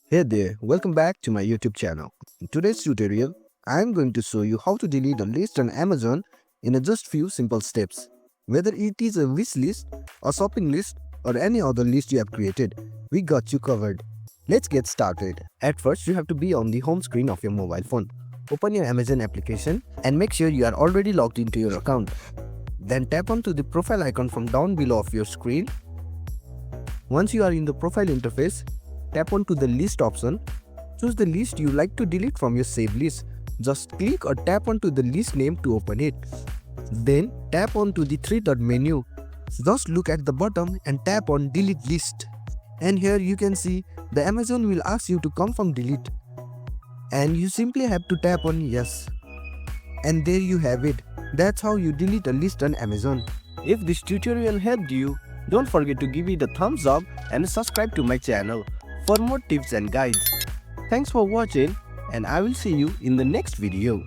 Hey there, welcome back to my YouTube channel. In today's tutorial, I am going to show you how to delete a list on Amazon in a just few simple steps. Whether it is a wish list, a shopping list, or any other list you have created, we got you covered. Let's get started. At first, you have to be on the home screen of your mobile phone. Open your Amazon application and make sure you are already logged into your account. Then tap onto the profile icon from down below of your screen. Once you are in the profile interface, tap onto the list option. Choose the list you like to delete from your saved list. Just click or tap onto the list name to open it. Then tap onto the three-dot menu. Just look at the bottom and tap on delete list. And here you can see the Amazon will ask you to confirm delete. And you simply have to tap on yes. And there you have it. That's how you delete a list on Amazon. If this tutorial helped you, don't forget to give it a thumbs up and subscribe to my channel for more tips and guides. Thanks for watching, and I will see you in the next video.